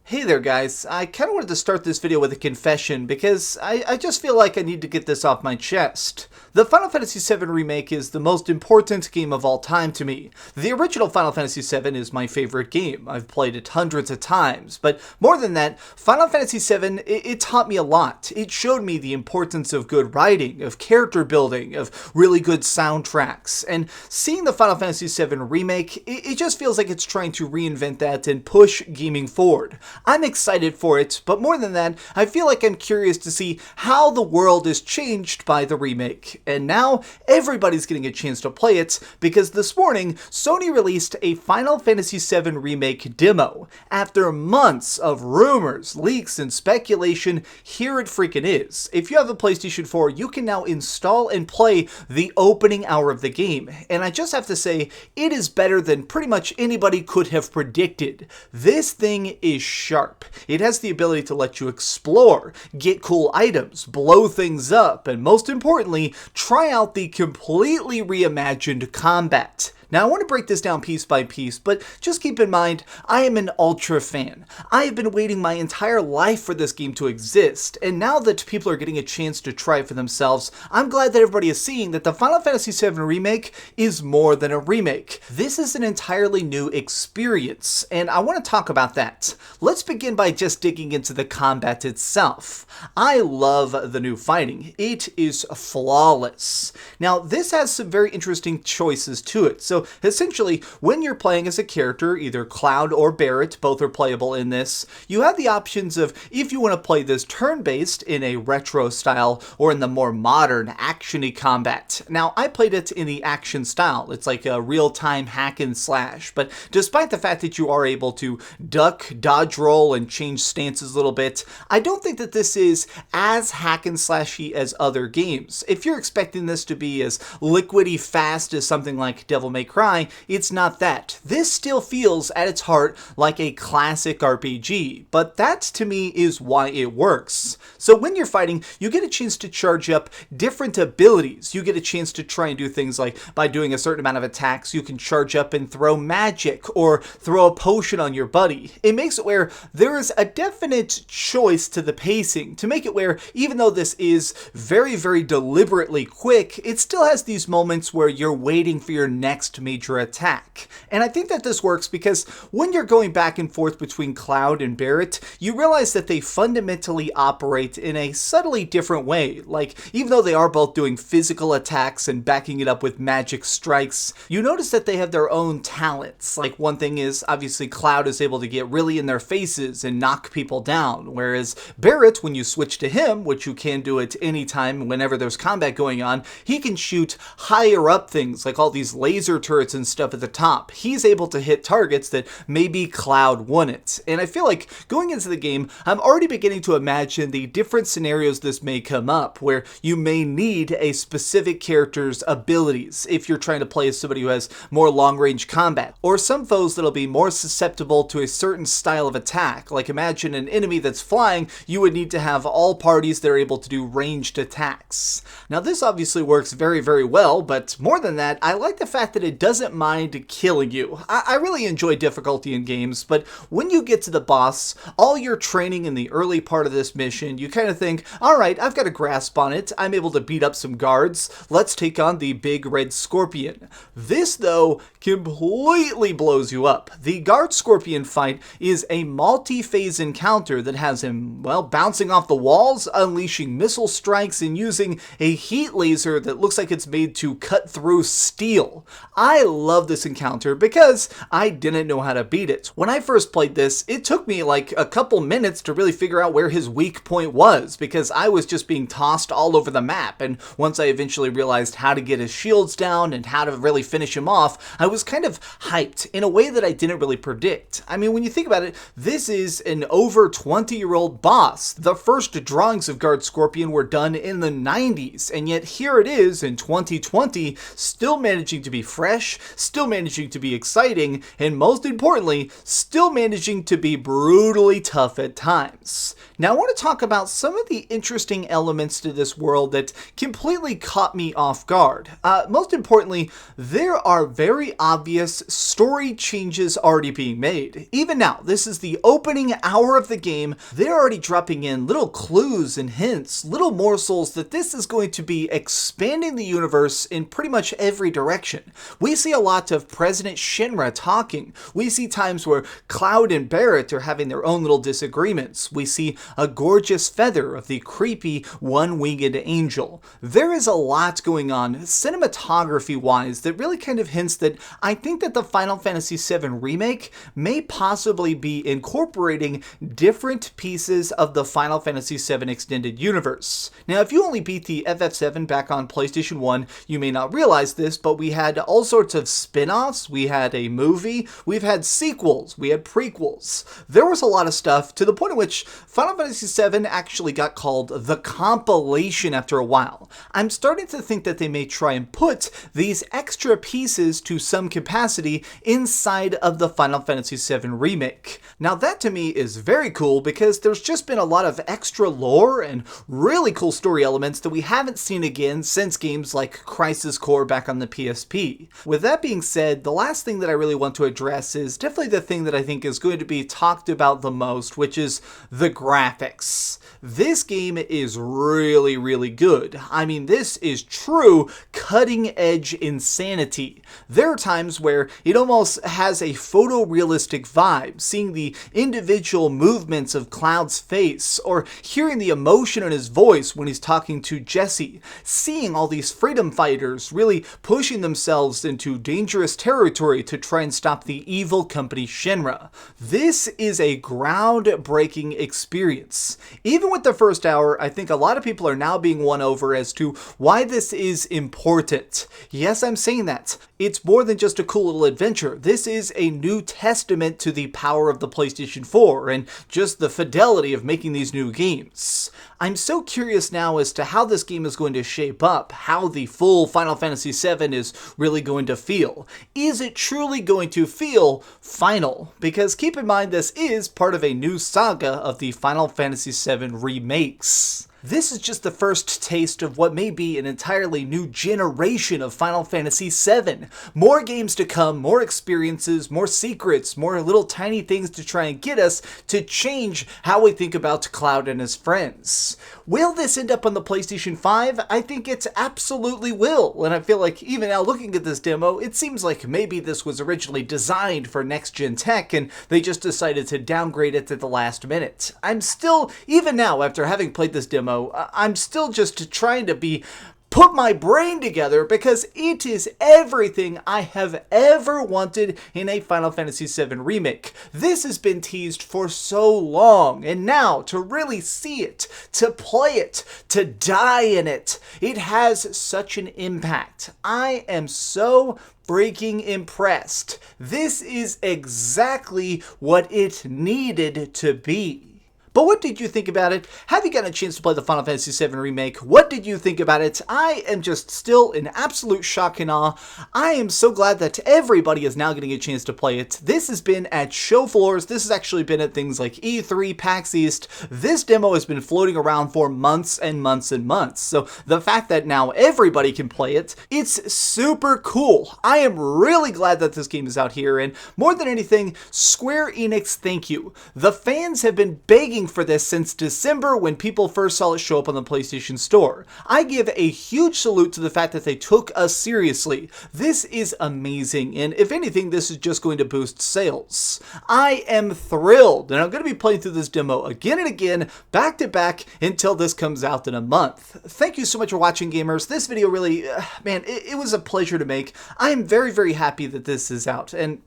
Hey there guys, I kind of wanted to start this video with a confession because I just feel like I need to get this off my chest. The Final Fantasy VII Remake is the most important game of all time to me. The original Final Fantasy VII is my favorite game. I've played it hundreds of times, but more than that, Final Fantasy VII, it taught me a lot. It showed me the importance of good writing, of character building, of really good soundtracks, and seeing the Final Fantasy VII Remake, it just feels like it's trying to reinvent that and push gaming forward. I'm excited for it, but more than that, I feel like I'm curious to see how the world is changed by the remake. And now, everybody's getting a chance to play it, because this morning, Sony released a Final Fantasy VII Remake demo. After months of rumors, leaks, and speculation, here it freaking is. If you have a PlayStation 4, you can now install and play the opening hour of the game. And I just have to say, it is better than pretty much anybody could have predicted. This thing is sharp. It has the ability to let you explore, get cool items, blow things up, and most importantly, try out the completely reimagined combat. Now I want to break this down piece by piece, but just keep in mind, I am an ultra fan. I have been waiting my entire life for this game to exist, and now that people are getting a chance to try it for themselves, I'm glad that everybody is seeing that the Final Fantasy VII Remake is more than a remake. This is an entirely new experience, and I want to talk about that. Let's begin by just digging into the combat itself. I love the new fighting. It is flawless. Now this has some very interesting choices to it. So essentially, when you're playing as a character, either Cloud or Barret, both are playable in this, you have the options of if you want to play this turn-based in a retro style or in the more modern action-y combat. Now, I played it in the action style. It's like a real-time hack and slash, but despite the fact that you are able to duck, dodge roll, and change stances a little bit, I don't think that this is as hack and slashy as other games. If you're expecting this to be as liquidy fast as something like Devil May Cry, it's not that. This still feels at its heart like a classic RPG, but that to me is why it works. So when you're fighting, you get a chance to charge up different abilities. You get a chance to try and do things like by doing a certain amount of attacks, you can charge up and throw magic or throw a potion on your buddy. It makes it where there is a definite choice to the pacing to make it where even though this is very, very deliberately quick, it still has these moments where you're waiting for your next major attack. And I think that this works because when you're going back and forth between Cloud and Barret, you realize that they fundamentally operate in a subtly different way. Like, even though they are both doing physical attacks and backing it up with magic strikes, you notice that they have their own talents. Like, one thing is, obviously, Cloud is able to get really in their faces and knock people down, whereas Barret, when you switch to him, which you can do at any time whenever there's combat going on, he can shoot higher up things, like all these laser turrets and stuff at the top. He's able to hit targets that maybe Cloud wouldn't. And I feel like going into the game, I'm already beginning to imagine the different scenarios this may come up, where you may need a specific character's abilities if you're trying to play as somebody who has more long-range combat, or some foes that'll be more susceptible to a certain style of attack. Like imagine an enemy that's flying, you would need to have all parties that are able to do ranged attacks. Now this obviously works very, very well, but more than that, I like the fact that it doesn't mind killing you. I really enjoy difficulty in games, but when you get to the boss, all your training in the early part of this mission, you kind of think, alright, I've got a grasp on it, I'm able to beat up some guards, let's take on the big red scorpion. This, though, completely blows you up. The guard scorpion fight is a multi-phase encounter that has him, well, bouncing off the walls, unleashing missile strikes, and using a heat laser that looks like it's made to cut through steel. I love this encounter because I didn't know how to beat it. When I first played this, it took me like a couple minutes to really figure out where his weak point was because I was just being tossed all over the map, and once I eventually realized how to get his shields down and how to really finish him off, I was kind of hyped in a way that I didn't really predict. I mean, when you think about it, this is an over 20-year-old boss. The first drawings of Guard Scorpion were done in the 90s, and yet here it is in 2020, still managing to be fresh fresh, still managing to be exciting, and most importantly, still managing to be brutally tough at times. Now I want to talk about some of the interesting elements to this world that completely caught me off guard. Most importantly, there are very obvious story changes already being made. Even now, this is the opening hour of the game, they're already dropping in little clues and hints, little morsels that this is going to be expanding the universe in pretty much every direction. We see a lot of President Shinra talking. We see times where Cloud and Barrett are having their own little disagreements. We see a gorgeous feather of the creepy one-winged angel. There is a lot going on cinematography-wise that really kind of hints that I think that the Final Fantasy VII Remake may possibly be incorporating different pieces of the Final Fantasy VII Extended Universe. Now, if you only beat the FF7 back on PlayStation 1, you may not realize this, but we had all sorts of spin-offs, we had a movie, we've had sequels, we had prequels. There was a lot of stuff to the point at which Final Fantasy VII actually got called the compilation after a while. I'm starting to think that they may try and put these extra pieces to some capacity inside of the Final Fantasy VII Remake. Now that to me is very cool because there's just been a lot of extra lore and really cool story elements that we haven't seen again since games like Crisis Core back on the PSP. With that being said, the last thing that I really want to address is definitely the thing that I think is going to be talked about the most, which is the graphics. This game is really, really good. I mean, this is true cutting-edge insanity. There are times where it almost has a photorealistic vibe, seeing the individual movements of Cloud's face, or hearing the emotion in his voice when he's talking to Jessie, seeing all these freedom fighters really pushing themselves into dangerous territory to try and stop the evil company Shinra. This is a groundbreaking experience. Even with the first hour, I think a lot of people are now being won over as to why this is important. Yes, I'm saying that. It's more than just a cool little adventure. This is a new testament to the power of the PlayStation 4 and just the fidelity of making these new games. I'm so curious now as to how this game is going to shape up, how the full Final Fantasy VII is really going to feel. Is it truly going to feel final? Because keep in mind, this is part of a new saga of the Final Fantasy VII remakes. This is just the first taste of what may be an entirely new generation of Final Fantasy VII. More games to come, more experiences, more secrets, more little tiny things to try and get us to change how we think about Cloud and his friends. Will this end up on the PlayStation 5? I think it absolutely will, and I feel like even now looking at this demo, it seems like maybe this was originally designed for next-gen tech and they just decided to downgrade it at the last minute. I'm still, even now after having played this demo, I'm still just trying to put my brain together because it is everything I have ever wanted in a Final Fantasy VII Remake. This has been teased for so long, and now to really see it, to play it, to die in it, it has such an impact. I am so freaking impressed. This is exactly what it needed to be. But what did you think about it? Have you gotten a chance to play the Final Fantasy VII Remake? What did you think about it? I am just still in absolute shock and awe. I am so glad that everybody is now getting a chance to play it. This has been at show floors. This has actually been at things like E3, PAX East. This demo has been floating around for months and months and months. So the fact that now everybody can play it, it's super cool. I am really glad that this game is out here. And more than anything, Square Enix, thank you. The fans have been begging for this since December when people first saw it show up on the PlayStation Store. I give a huge salute to the fact that they took us seriously. This is amazing, and if anything, this is just going to boost sales. I am thrilled, and I'm going to be playing through this demo again and again, back to back, until this comes out in a month. Thank you so much for watching, gamers. This video really, man, it was a pleasure to make. I am very, very happy that this is out, and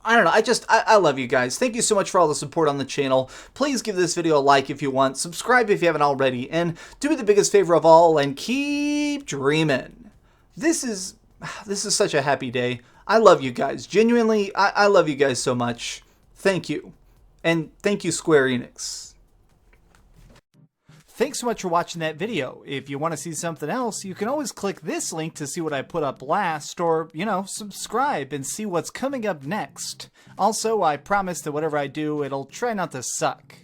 I don't know, I love you guys. Thank you so much for all the support on the channel. Please give this video a like if you want, subscribe if you haven't already, and do me the biggest favor of all and keep dreaming. This is such a happy day. I love you guys. Genuinely, I love you guys so much. Thank you. And thank you, Square Enix. Thanks so much for watching that video. If you want to see something else, you can always click this link to see what I put up last, or, subscribe and see what's coming up next. Also, I promise that whatever I do, it'll try not to suck.